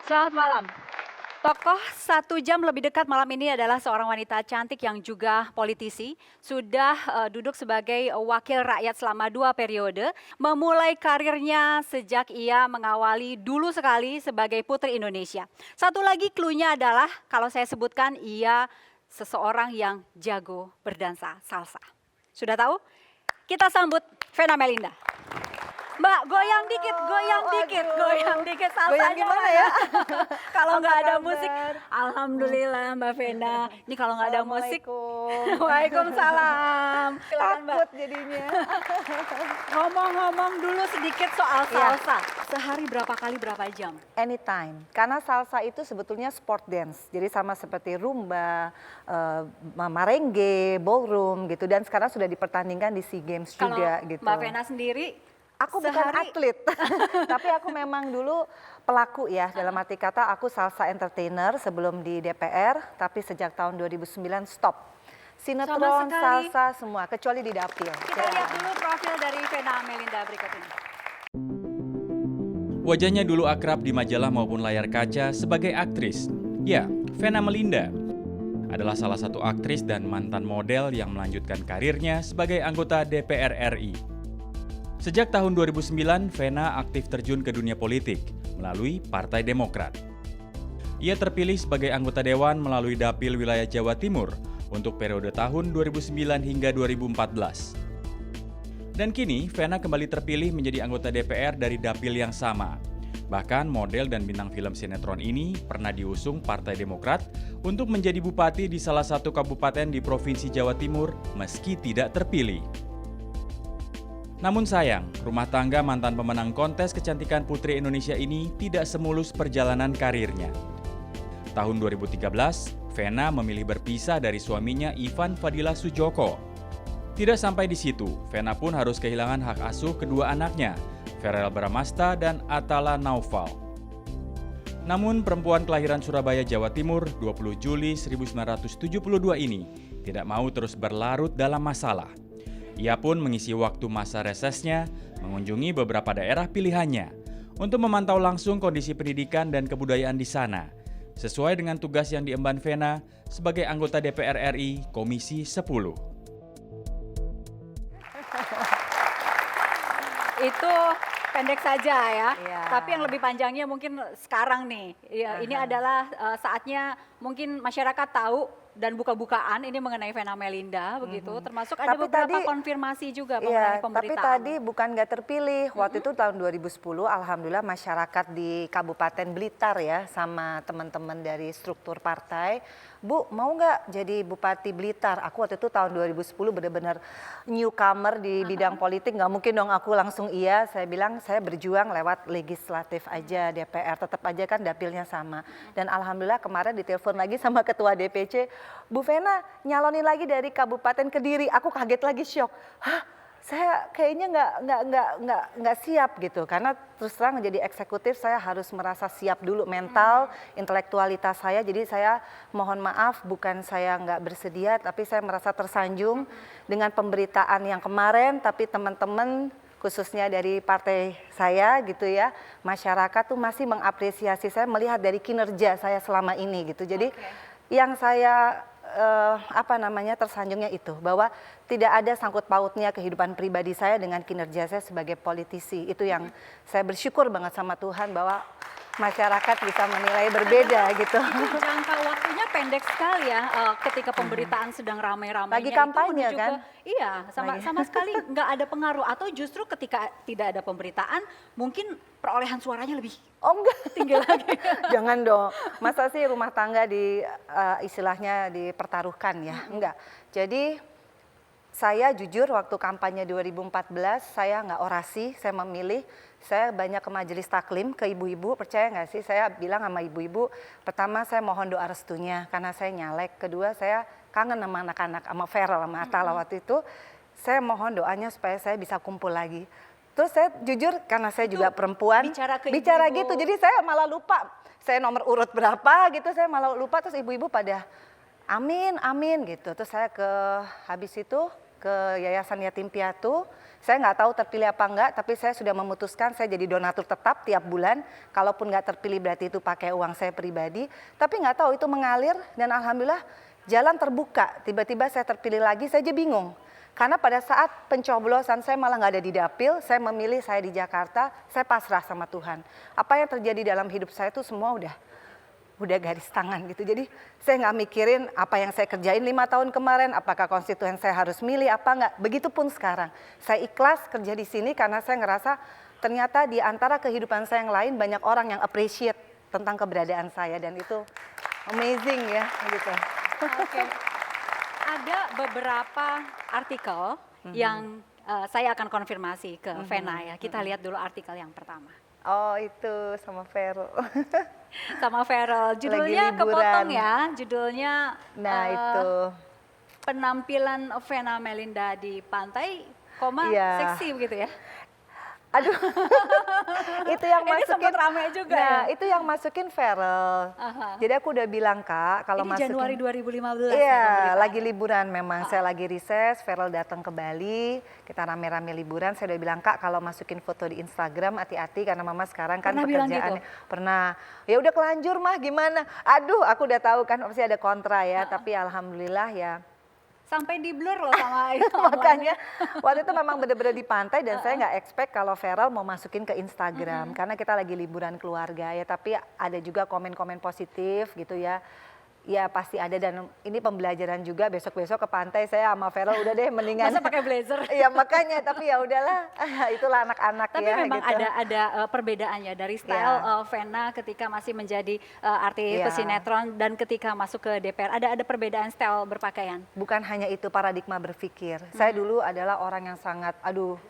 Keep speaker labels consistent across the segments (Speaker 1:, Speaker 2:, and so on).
Speaker 1: Selamat malam. Tokoh 1 jam lebih dekat malam ini adalah seorang wanita cantik yang juga politisi. Sudah duduk sebagai wakil rakyat selama 2 periode. Memulai karirnya sejak ia mengawali dulu sekali sebagai Putri Indonesia. Satu lagi clue-nya adalah kalau saya sebutkan ia seseorang yang jago berdansa salsa. Sudah tahu? Kita sambut Vena Melinda. Mbak, goyang dikit, goyang dikit
Speaker 2: Goyang
Speaker 1: salsanya
Speaker 2: gimana
Speaker 1: mana?
Speaker 2: ya?
Speaker 1: Kalau
Speaker 2: Apa
Speaker 1: nggak ada
Speaker 2: kabar?
Speaker 1: musik, alhamdulillah Mbak Vena. Ini kalau nggak ada musik,
Speaker 2: Assalamualaikum.
Speaker 1: waalaikumsalam. Silakan Mbak.
Speaker 2: Takut jadinya.
Speaker 1: Ngomong-ngomong dulu sedikit soal
Speaker 2: Iya.
Speaker 1: salsa. Sehari berapa kali berapa jam?
Speaker 2: Anytime. Karena salsa itu sebetulnya sport dance. Jadi sama seperti rumba, merengue, ballroom gitu. Dan sekarang sudah dipertandingkan di SEA Games
Speaker 1: Kalau
Speaker 2: juga gitu.
Speaker 1: Mbak Vena sendiri,
Speaker 2: Aku bukan
Speaker 1: sehari-
Speaker 2: atlet, tapi aku memang dulu pelaku ya. Dalam arti kata aku salsa entertainer sebelum di DPR, tapi sejak tahun 2009 stop. Sinetron,
Speaker 1: sekali.
Speaker 2: salsa semua, kecuali di dapil.
Speaker 1: kita lihat dulu profil dari Vena Melinda berikut ini.
Speaker 3: Wajahnya dulu akrab di majalah maupun layar kaca sebagai aktris. Ya, Vena Melinda adalah salah satu aktris dan mantan model yang melanjutkan karirnya sebagai anggota DPR RI. Sejak tahun 2009, Vena aktif terjun ke dunia politik melalui Partai Demokrat. Ia terpilih sebagai anggota dewan melalui Dapil Wilayah Jawa Timur untuk periode tahun 2009 hingga 2014. Dan kini, Vena kembali terpilih menjadi anggota DPR dari Dapil yang sama. Bahkan model dan bintang film sinetron ini pernah diusung Partai Demokrat untuk menjadi bupati di salah satu kabupaten di Provinsi Jawa Timur meski tidak terpilih. Namun sayang, rumah tangga mantan pemenang kontes kecantikan Putri Indonesia ini tidak semulus perjalanan karirnya. Tahun 2013, Vena memilih berpisah dari suaminya Ivan Fadila Sujoko. Tidak sampai di situ, Vena pun harus kehilangan hak asuh kedua anaknya, Verel Bramasta dan Atala Naufal. Namun perempuan kelahiran Surabaya, Jawa Timur 20 Juli 1972 ini tidak mau terus berlarut dalam masalah. Ia pun mengisi waktu masa resesnya mengunjungi beberapa daerah pilihannya untuk memantau langsung kondisi pendidikan dan kebudayaan di sana, sesuai dengan tugas yang diemban Vena sebagai anggota DPR RI Komisi 10.
Speaker 1: Itu pendek saja ya.
Speaker 2: Iya.
Speaker 1: Tapi yang lebih panjangnya mungkin sekarang nih. Ya, ini adalah saatnya mungkin masyarakat tahu dan buka-bukaan ini mengenai Vena Melinda begitu. Termasuk ada
Speaker 2: Tapi
Speaker 1: beberapa
Speaker 2: tadi-
Speaker 1: konfirmasi juga mengenai
Speaker 2: Iya, tapi
Speaker 1: pemberitaan.
Speaker 2: tadi bukan nggak terpilih. Waktu itu tahun 2010, alhamdulillah masyarakat di Kabupaten Blitar ya, sama teman-teman dari struktur partai, Bu mau nggak jadi Bupati Blitar? Aku waktu itu tahun 2010 benar-benar newcomer di bidang politik, nggak mungkin dong aku langsung iya. Saya bilang saya berjuang lewat legislatif aja, DPR, tetap aja kan dapilnya sama. Dan alhamdulillah kemarin ditelepon lagi sama Ketua DPC, Bu Vena nyalonin lagi dari Kabupaten Kediri. Aku kaget lagi, syok. Hah, saya kayaknya nggak siap gitu. Karena terus terang jadi eksekutif saya harus merasa siap dulu mental, intelektualitas saya. Jadi saya mohon maaf bukan saya nggak bersedia, tapi saya merasa tersanjung dengan pemberitaan yang kemarin. Tapi teman-teman khususnya dari partai saya gitu ya, masyarakat tuh masih mengapresiasi saya melihat dari kinerja saya selama ini gitu. Jadi yang saya tersanjungnya itu bahwa tidak ada sangkut pautnya kehidupan pribadi saya dengan kinerja saya sebagai politisi. Itu yang saya bersyukur banget sama Tuhan bahwa masyarakat bisa menilai berbeda gitu.
Speaker 1: Itu jangka waktunya pendek sekali ya ketika pemberitaan sedang ramai-ramainya.
Speaker 2: Lagi
Speaker 1: itu
Speaker 2: kampanye
Speaker 1: menuju
Speaker 2: kan?
Speaker 1: Iya, sama sekali nggak ada pengaruh. Atau justru ketika tidak ada pemberitaan mungkin perolehan suaranya lebih
Speaker 2: Oh enggak,
Speaker 1: tinggi lagi.
Speaker 2: jangan dong. Masa sih rumah tangga istilahnya dipertaruhkan ya? Enggak. Jadi saya jujur waktu kampanye 2014 saya nggak orasi, saya memilih. Saya banyak ke majelis taklim, ke ibu-ibu, percaya nggak sih? Saya bilang sama ibu-ibu, pertama saya mohon doa restunya karena saya nyalek. Kedua saya kangen sama anak-anak, sama Verel, sama Atala waktu itu. Saya mohon doanya supaya saya bisa kumpul lagi. Terus saya jujur karena saya juga perempuan,
Speaker 1: bicara ke
Speaker 2: bicara
Speaker 1: ibu-ibu.
Speaker 2: gitu. Jadi saya malah lupa, saya nomor urut berapa gitu, saya malah lupa. Terus ibu-ibu pada amin, amin gitu. Terus saya habis itu ke Yayasan Yatim Piatu, Saya nggak tahu terpilih apa enggak, tapi saya sudah memutuskan saya jadi donatur tetap tiap bulan. Kalaupun nggak terpilih berarti itu pakai uang saya pribadi. Tapi nggak tahu itu mengalir dan alhamdulillah jalan terbuka. Tiba-tiba saya terpilih lagi, saya aja bingung. Karena pada saat pencoblosan saya malah nggak ada di dapil, saya memilih saya di Jakarta, saya pasrah sama Tuhan. Apa yang terjadi dalam hidup saya itu semua udah garis tangan gitu. Jadi saya nggak mikirin apa yang saya kerjain 5 tahun kemarin, apakah konstituen saya harus milih apa nggak. Begitupun sekarang. Saya ikhlas kerja di sini karena saya ngerasa ternyata di antara kehidupan saya yang lain banyak orang yang appreciate tentang keberadaan saya dan itu amazing ya gitu.
Speaker 1: Oke. Ada beberapa artikel yang saya akan konfirmasi ke Vena ya. Kita lihat dulu artikel yang pertama.
Speaker 2: Oh itu sama Vero.
Speaker 1: Sama Feral. Judulnya
Speaker 2: liburan.
Speaker 1: kepotong ya. Judulnya
Speaker 2: Nah itu.
Speaker 1: penampilan Vena Melinda di pantai, koma
Speaker 2: Iya.
Speaker 1: seksi begitu ya.
Speaker 2: Aduh, itu yang
Speaker 1: Ini
Speaker 2: masukin.
Speaker 1: sempat ramai juga
Speaker 2: Nah,
Speaker 1: ya.
Speaker 2: itu yang masukin Feral.
Speaker 1: Aha.
Speaker 2: Jadi aku udah bilang Kak, kalau
Speaker 1: Ini
Speaker 2: masukin.
Speaker 1: Januari 2015
Speaker 2: Iya,
Speaker 1: ya,
Speaker 2: lagi liburan memang. Saya lagi reses, Feral datang ke Bali, kita rame-rame liburan. Saya udah bilang Kak, kalau masukin foto di Instagram hati-hati karena Mama sekarang kan
Speaker 1: Pernah bilang
Speaker 2: pekerjaannya.
Speaker 1: gitu?
Speaker 2: Pernah. Ya udah kelanjur mah gimana? Aduh, aku udah tahu kan pasti ada kontra ya, tapi alhamdulillah ya.
Speaker 1: Sampai di blur loh sama itu.
Speaker 2: Makanya waktu itu memang bener-bener di pantai dan saya nggak expect kalau Feral mau masukin ke Instagram karena kita lagi liburan keluarga ya, tapi ada juga komen-komen positif gitu ya. Ya pasti ada dan ini pembelajaran juga besok-besok ke pantai saya sama Feral udah deh mendingan.
Speaker 1: Masa pakai blazer?
Speaker 2: Iya makanya tapi ya udahlah itulah anak-anak
Speaker 1: Tapi
Speaker 2: ya
Speaker 1: memang
Speaker 2: gitu.
Speaker 1: ada perbedaannya dari style Vena ketika masih menjadi artis
Speaker 2: Iya.
Speaker 1: sinetron dan ketika masuk ke DPR. Ada perbedaan style berpakaian.
Speaker 2: Bukan hanya itu paradigma berpikir. Saya dulu adalah orang yang sangat,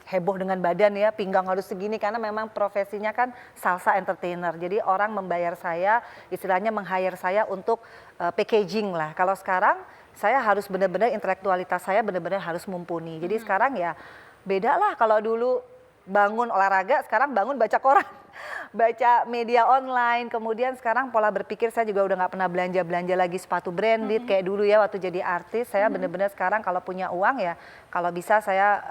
Speaker 2: heboh dengan badan ya, pinggang harus segini karena memang profesinya kan salsa entertainer. Jadi orang membayar saya, istilahnya meng-hire saya untuk packaging lah. Kalau sekarang saya harus benar-benar intelektualitas saya benar-benar harus mumpuni. Jadi sekarang ya beda lah kalau dulu bangun olahraga, sekarang bangun baca koran. Baca media online, kemudian sekarang pola berpikir saya juga udah nggak pernah belanja-belanja lagi sepatu branded kayak dulu ya waktu jadi artis. Saya benar-benar sekarang kalau punya uang ya kalau bisa saya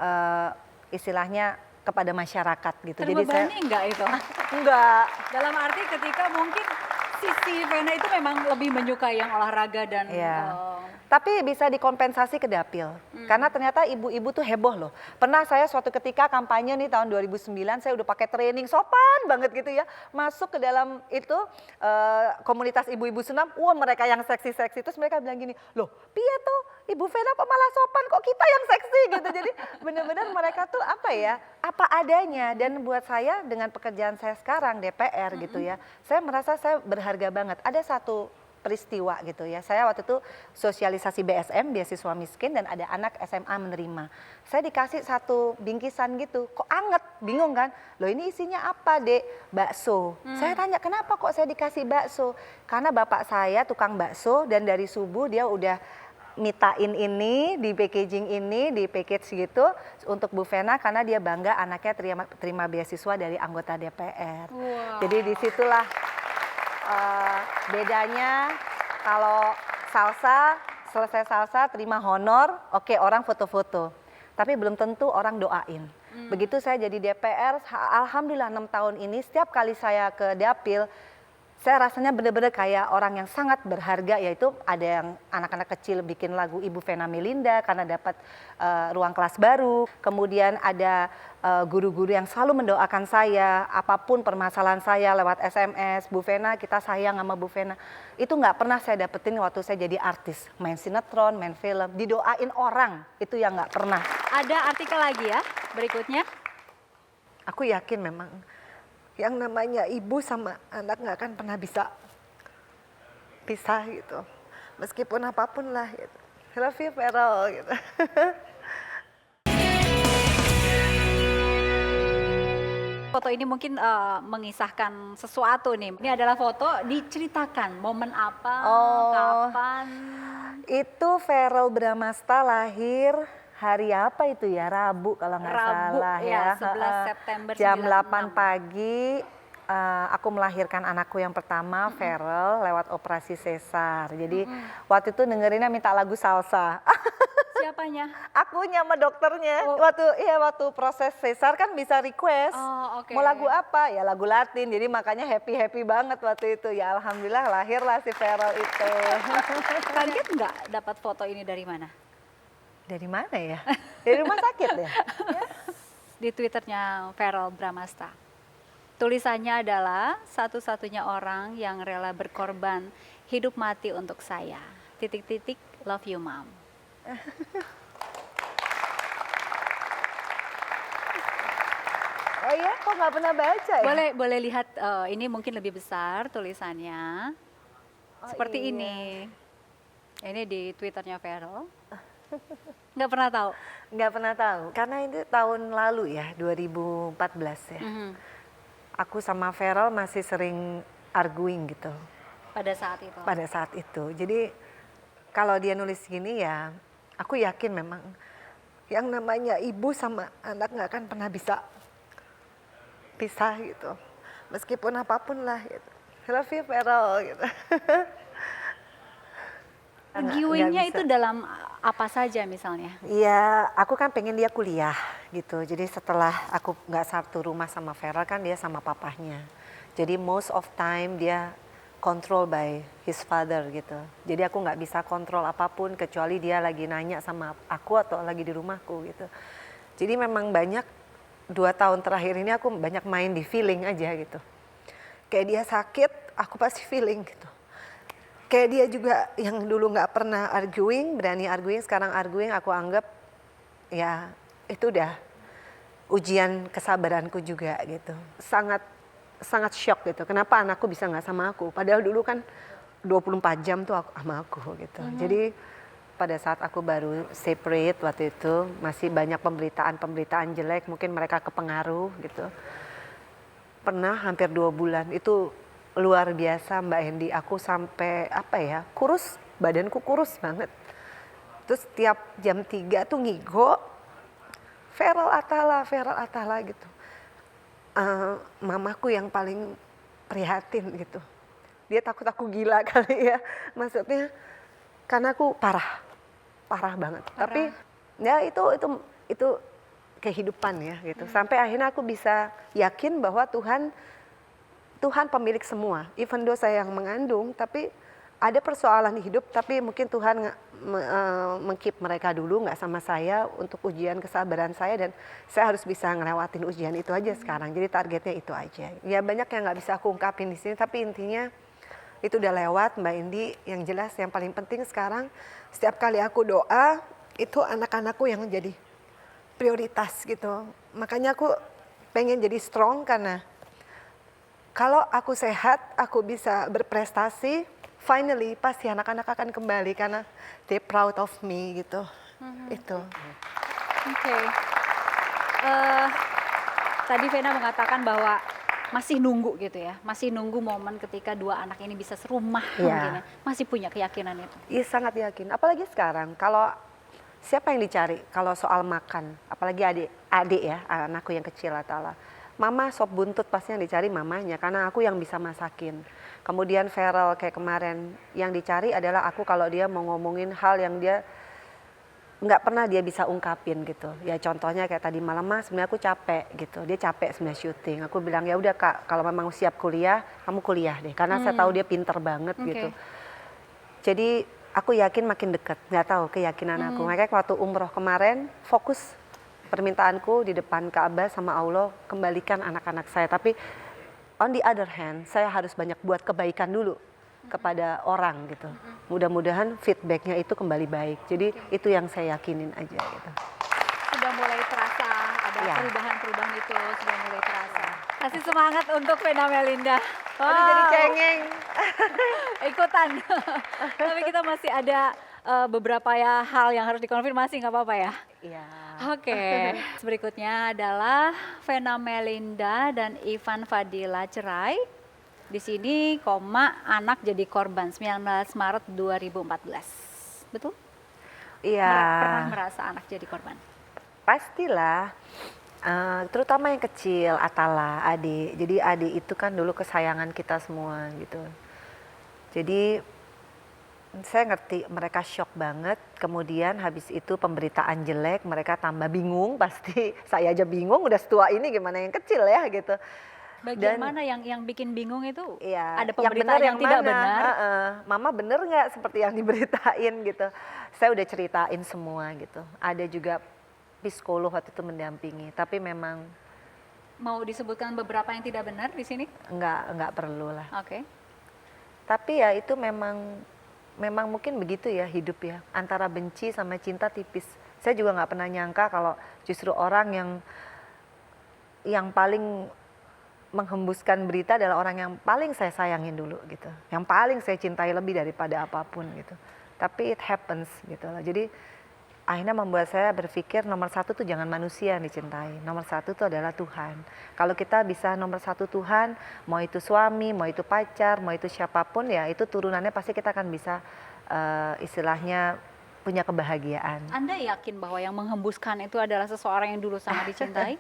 Speaker 2: istilahnya kepada masyarakat gitu.
Speaker 1: Terbebani enggak itu?
Speaker 2: Enggak.
Speaker 1: Dalam arti ketika mungkin sisi Vena itu memang lebih menyukai yang olahraga dan
Speaker 2: Iya. Tapi bisa dikompensasi ke dapil. Karena ternyata ibu-ibu tuh heboh loh. Pernah saya suatu ketika kampanye nih tahun 2009 saya udah pakai training sopan banget gitu ya. Masuk ke dalam itu komunitas ibu-ibu senam. Wah mereka yang seksi-seksi. Terus mereka bilang gini, loh piye tuh Ibu Vena kok malah sopan kok kita yang seksi gitu. Jadi benar-benar mereka tuh apa ya, apa adanya. Dan buat saya dengan pekerjaan saya sekarang DPR gitu ya. Saya merasa saya berharga banget. Ada satu peristiwa gitu ya. Saya waktu itu sosialisasi BSM, beasiswa miskin dan ada anak SMA menerima. Saya dikasih satu bingkisan gitu, kok anget, bingung kan? Loh ini isinya apa Dek? Bakso. Saya tanya kenapa kok saya dikasih bakso? Karena bapak saya tukang bakso dan dari subuh dia udah mitain ini, di packaging ini, di package gitu untuk Bu Vena karena dia bangga anaknya terima beasiswa dari anggota DPR.
Speaker 1: Wow.
Speaker 2: Jadi disitulah bedanya kalau salsa, selesai salsa terima honor, oke orang foto-foto. Tapi belum tentu orang doain. Begitu saya jadi DPR, alhamdulillah 6 tahun ini setiap kali saya ke dapil, saya rasanya benar-benar kayak orang yang sangat berharga, yaitu ada yang anak-anak kecil bikin lagu Ibu Vena Melinda karena dapat ruang kelas baru. Kemudian ada guru-guru yang selalu mendoakan saya, apapun permasalahan saya lewat SMS, Bu Vena kita sayang sama Bu Vena. Itu nggak pernah saya dapetin waktu saya jadi artis, main sinetron, main film, didoain orang, itu yang nggak pernah.
Speaker 1: Ada artikel lagi ya berikutnya.
Speaker 2: Aku yakin memang yang namanya ibu sama anak nggak akan pernah bisa pisah gitu. Meskipun apapun lah gitu. I love you Feral gitu.
Speaker 1: Foto ini mungkin mengisahkan sesuatu nih. Ini adalah foto diceritakan momen apa, kapan.
Speaker 2: Itu Feral Bramasta lahir hari apa itu ya? Rabu kalau nggak
Speaker 1: Rabu,
Speaker 2: salah
Speaker 1: ya,
Speaker 2: ya.
Speaker 1: 11 September
Speaker 2: Jam
Speaker 1: 96.
Speaker 2: 8 pagi aku melahirkan anakku yang pertama, Feral, lewat operasi sesar. Jadi waktu itu dengerinnya minta lagu salsa.
Speaker 1: Siapa Apanya?
Speaker 2: Akunya sama dokternya.
Speaker 1: Oh.
Speaker 2: Waktu proses sesar kan bisa request.
Speaker 1: Oh, oke.
Speaker 2: Mau lagu apa? Ya lagu Latin. Jadi makanya happy banget waktu itu. Ya alhamdulillah lahirlah si Feral itu.
Speaker 1: Kaget nggak dapat foto ini dari mana?
Speaker 2: Dari mana ya? Dari rumah sakit ya?
Speaker 1: Di Twitternya Feral Bramasta. Tulisannya adalah satu-satunya orang yang rela berkorban hidup mati untuk saya. Titik-titik, love you mom.
Speaker 2: Oh iya, kok nggak pernah baca ya?
Speaker 1: Boleh lihat ini mungkin lebih besar tulisannya.
Speaker 2: Oh,
Speaker 1: Seperti
Speaker 2: iya.
Speaker 1: ini. Ini di Twitternya Feral. Nggak pernah tahu.
Speaker 2: Nggak pernah tahu, karena itu tahun lalu ya, 2014 ya.
Speaker 1: Mhm.
Speaker 2: Aku sama Feral masih sering arguing gitu
Speaker 1: Pada saat itu.
Speaker 2: pada saat itu. Jadi kalau dia nulis gini ya, aku yakin memang yang namanya ibu sama anak nggak akan pernah bisa pisah gitu. Meskipun apapun lah gitu. I love you Feral gitu.
Speaker 1: Arguingnya
Speaker 2: Nggak
Speaker 1: itu
Speaker 2: bisa.
Speaker 1: dalam apa saja misalnya?
Speaker 2: Iya, aku kan pengen dia kuliah gitu. Jadi setelah aku nggak satu rumah sama Feral kan dia sama papahnya. Jadi most of time dia control by his father gitu. Jadi aku nggak bisa kontrol apapun kecuali dia lagi nanya sama aku atau lagi di rumahku gitu. Jadi memang banyak 2 tahun terakhir ini aku banyak main di feeling aja gitu. Kayak dia sakit, aku pasti feeling gitu. Kayak dia juga yang dulu nggak pernah arguing, berani arguing, sekarang arguing aku anggap ya itu udah ujian kesabaranku juga gitu. Sangat shock gitu, kenapa anakku bisa nggak sama aku, padahal dulu kan 24 jam tuh sama aku gitu. Jadi pada saat aku baru separate waktu itu masih banyak pemberitaan jelek, mungkin mereka kepengaruh gitu. Pernah hampir 2 bulan, itu luar biasa Mbak Hendy, aku sampai kurus, badanku kurus banget. Terus tiap jam 3 tuh ngigo, Feral Atala gitu. Mamaku yang paling prihatin gitu. Dia takut aku gila kali ya, maksudnya karena aku parah banget. Tapi ya itu kehidupan ya gitu. Sampai akhirnya aku bisa yakin bahwa Tuhan pemilik semua. Even though saya yang mengandung, tapi ada persoalan di hidup, tapi mungkin Tuhan meng-keep mereka dulu, nggak sama saya untuk ujian kesabaran saya, dan saya harus bisa ngelewatin ujian itu aja sekarang. Jadi targetnya itu aja. Ya banyak yang nggak bisa aku ungkapin di sini, tapi intinya itu udah lewat Mbak Indi. Yang jelas yang paling penting sekarang, setiap kali aku doa, itu anak-anakku yang jadi prioritas gitu. Makanya aku pengen jadi strong karena kalau aku sehat, aku bisa berprestasi, finally pasti anak-anak akan kembali karena they proud of me gitu. Itu.
Speaker 1: Oke. Tadi Vena mengatakan bahwa masih nunggu gitu ya, masih nunggu momen ketika 2 anak ini bisa serumah
Speaker 2: Iya.
Speaker 1: mungkin ya. Masih punya keyakinan itu.
Speaker 2: Iya sangat yakin. Apalagi sekarang, kalau siapa yang dicari kalau soal makan, apalagi adik ya, anakku yang kecil Atala. Mama sop buntut pasti yang dicari mamanya karena aku yang bisa masakin. Kemudian Feral kayak kemarin yang dicari adalah aku kalau dia mau ngomongin hal yang dia nggak pernah dia bisa ungkapin gitu. Ya contohnya kayak tadi malam, Mas sebenarnya aku capek gitu. Dia capek sebenarnya syuting. Aku bilang ya udah Kak, kalau memang siap kuliah, kamu kuliah deh. Karena saya tahu dia pinter banget gitu. Jadi aku yakin makin deket. Nggak tahu keyakinan aku. Makanya waktu umroh kemarin fokus permintaanku di depan Ka'bah sama Allah, kembalikan anak-anak saya. Tapi on the other hand, saya harus banyak buat kebaikan dulu kepada orang gitu. Mudah-mudahan feedbacknya itu kembali baik. Jadi itu yang saya yakinin aja gitu.
Speaker 1: Sudah mulai terasa ada
Speaker 2: Ya.
Speaker 1: perubahan-perubahan itu, sudah mulai terasa. Kasih semangat untuk Vena Melinda.
Speaker 2: Aduh, jadi cengeng.
Speaker 1: Ikutan. Tapi kita masih ada beberapa ya hal yang harus dikonfirmasi, nggak apa-apa ya?
Speaker 2: Iya.
Speaker 1: Oke, berikutnya adalah Vena Melinda dan Ivan Fadila cerai. Di sini, anak jadi korban 19 Maret 2014. Betul?
Speaker 2: Iya.
Speaker 1: Pernah merasa anak jadi korban?
Speaker 2: Pastilah. Terutama yang kecil, Atala, adik. Jadi adik itu kan dulu kesayangan kita semua gitu. Jadi Saya ngerti mereka shock banget, kemudian habis itu pemberitaan jelek, mereka tambah bingung pasti. Saya aja bingung, udah setua ini gimana yang kecil ya gitu.
Speaker 1: Bagian
Speaker 2: Dan-
Speaker 1: mana yang bikin bingung itu?
Speaker 2: Iya,
Speaker 1: Ada pemberitaan yang tidak
Speaker 2: mana?
Speaker 1: benar.
Speaker 2: Mama bener nggak seperti yang diberitain gitu. Saya udah ceritain semua gitu. Ada juga psikolog waktu itu mendampingi, tapi memang
Speaker 1: Mau disebutkan beberapa yang tidak benar di sini?
Speaker 2: nggak perlu lah.
Speaker 1: Oke.
Speaker 2: Tapi ya itu memang mungkin begitu ya hidup ya, antara benci sama cinta tipis. Saya juga nggak pernah nyangka kalau justru orang yang paling menghembuskan berita adalah orang yang paling saya sayangin dulu gitu, yang paling saya cintai lebih daripada apapun gitu. Tapi it happens gitu loh. Jadi akhirnya membuat saya berpikir nomor satu tuh jangan manusia yang dicintai, nomor satu tuh adalah Tuhan. Kalau kita bisa nomor satu Tuhan, mau itu suami, mau itu pacar, mau itu siapapun ya itu turunannya pasti kita akan bisa istilahnya punya kebahagiaan.
Speaker 1: Anda yakin bahwa yang menghembuskan itu adalah seseorang yang dulu sangat dicintai?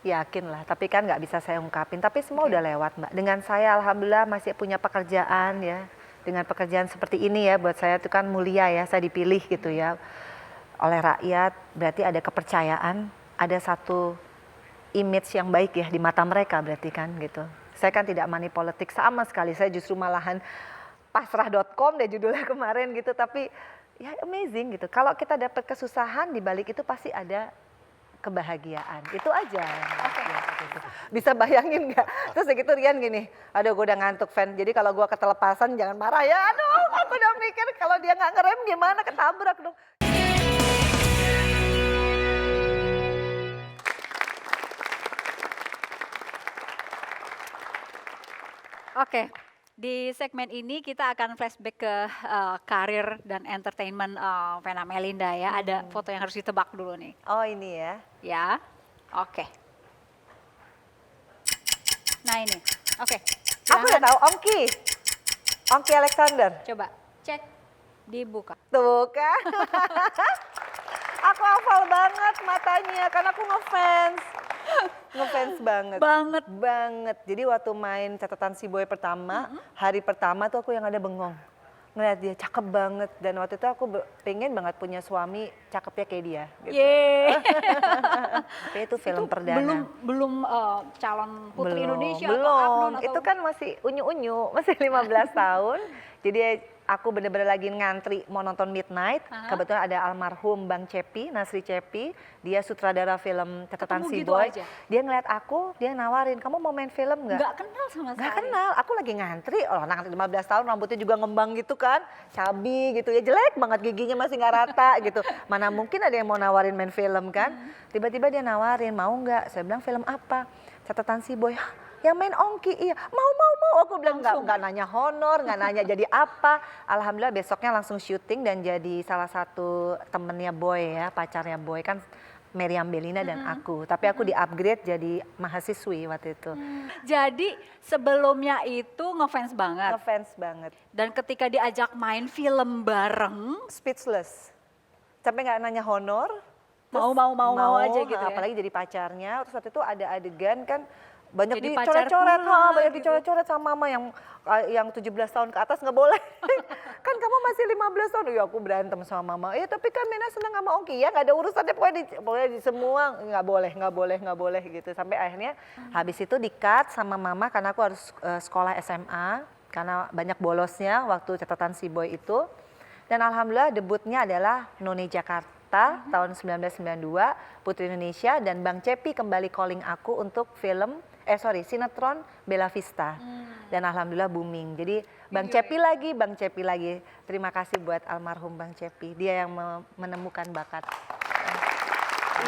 Speaker 2: Yakin lah, tapi kan nggak bisa saya ungkapin. Tapi semua udah lewat Mbak. Dengan saya alhamdulillah masih punya pekerjaan ya. Dengan pekerjaan seperti ini ya buat saya itu kan mulia ya, saya dipilih gitu ya oleh rakyat, berarti ada kepercayaan, ada satu image yang baik ya di mata mereka berarti kan gitu. Saya kan tidak money politik sama sekali, saya justru malahan pasrah.com deh judulnya kemarin gitu, tapi ya amazing gitu. Kalau kita dapat kesusahan di balik itu pasti ada kebahagiaan, itu aja. Ya, gitu. Bisa bayangin nggak? Terus gitu Rian gini, aduh gue udah ngantuk fan, jadi kalau gue ketelepasan jangan marah ya. Aduh, aku udah mikir kalau dia nggak ngerem gimana, ketabrak dong.
Speaker 1: Oke, di segmen ini kita akan flashback ke karir dan entertainment Vena Melinda ya. Ada foto yang harus ditebak dulu nih.
Speaker 2: Oh ini ya.
Speaker 1: Ya, oke. Nah ini, oke.
Speaker 2: Aku udah tahu Ongki Alexander.
Speaker 1: Coba cek, dibuka.
Speaker 2: Tuh kan. Aku hafal banget matanya karena aku ngefans banget. Banget. Jadi waktu main catatan si boy pertama, hari pertama tuh aku yang ada bengong. Ngeliat dia cakep banget dan waktu itu aku pengen banget punya suami cakepnya kayak dia. Gitu.
Speaker 1: Yeay.
Speaker 2: Tapi itu film perdana.
Speaker 1: Belum calon putri Indonesia atau
Speaker 2: belum.
Speaker 1: Abnon atau
Speaker 2: Itu kan masih unyu-unyu, masih 15 tahun. Jadi aku bener-bener lagi ngantri mau nonton Midnight. Kebetulan ada almarhum Bang Cepi, Nasri Cepi. Dia sutradara film Catatan
Speaker 1: Ketemu
Speaker 2: Si
Speaker 1: gitu
Speaker 2: Boy.
Speaker 1: aja?
Speaker 2: Dia ngeliat aku, dia nawarin, kamu mau main film nggak?
Speaker 1: nggak kenal sama sekali.
Speaker 2: Nggak kenal, aku lagi ngantri, anak 15 tahun rambutnya juga ngembang gitu kan, cabi gitu ya, jelek banget giginya masih nggak rata gitu. Mana mungkin ada yang mau nawarin main film kan, tiba-tiba dia nawarin, mau nggak? Saya bilang film apa? Catatan Si Boy. "Hah, yang main Ongki, iya mau, aku bilang nggak nanya honor, nggak nanya jadi apa. Alhamdulillah besoknya langsung syuting dan jadi salah satu temennya Boy ya, pacarnya Boy kan Meriam Bellina dan aku. Tapi aku di-upgrade jadi mahasiswi waktu itu.
Speaker 1: Jadi sebelumnya itu ngefans banget.
Speaker 2: Ngefans banget.
Speaker 1: Dan ketika diajak main film bareng,
Speaker 2: Speechless. Sampai nggak nanya honor.
Speaker 1: mau aja gitu ya.
Speaker 2: Apalagi jadi pacarnya. Terus waktu itu ada adegan kan banyak
Speaker 1: Jadi pacar
Speaker 2: dicoret-coret,
Speaker 1: pula
Speaker 2: banyak
Speaker 1: gitu.
Speaker 2: dicoret-coret sama mama yang 17 tahun ke atas nggak boleh. Kan kamu masih 15 tahun, ya aku berantem sama mama. Tapi kan Mena senang sama Ongki ya, nggak ada urusannya pokoknya di semua nggak boleh gitu. Sampai akhirnya habis itu di-cut sama mama karena aku harus sekolah SMA karena banyak bolosnya waktu Catatan Si Boy itu. Dan alhamdulillah debutnya adalah None Jakarta tahun 1992, Putri Indonesia, dan Bang Cepi kembali calling aku untuk sinetron Bella Vista. Dan alhamdulillah booming. Jadi Bang Cepi lagi. Terima kasih buat almarhum Bang Cepi. Dia yang menemukan bakat.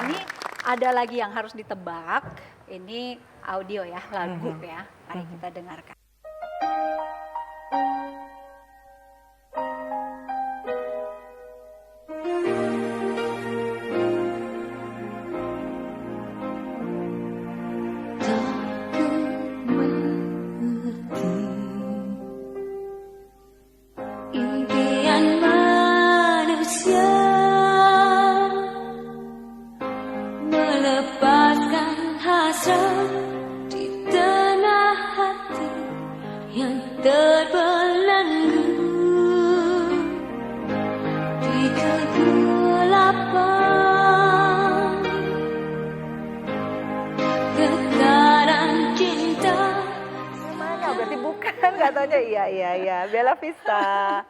Speaker 1: ini ada lagi yang harus ditebak. Ini audio ya, lagu ya. Mari kita dengarkan.
Speaker 4: Impian manusia melepaskan hasrat di tengah hati yang terbelenggu.
Speaker 2: Kan katanya iya, Bella Vista.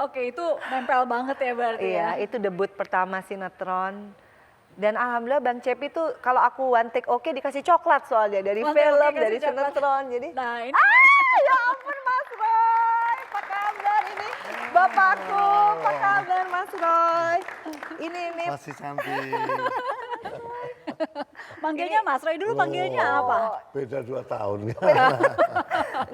Speaker 1: Oke, itu nempel banget ya berarti
Speaker 2: Iya,
Speaker 1: ya.
Speaker 2: itu debut pertama sinetron. Dan alhamdulillah Bang Cepi tuh kalau aku one take oke dikasih coklat soalnya dari
Speaker 1: One take
Speaker 2: film,
Speaker 1: oke
Speaker 2: dari
Speaker 1: kasih coklat.
Speaker 2: sinetron. Jadi
Speaker 1: Nah, ini
Speaker 2: ya ampun Mas Roy, apa kabar ini? Bapakku, apa kabar Mas Roy? Ini
Speaker 5: Masih cantik.
Speaker 1: manggilnya Mas Roy dulu panggilnya apa?
Speaker 5: Beda 2 tahun.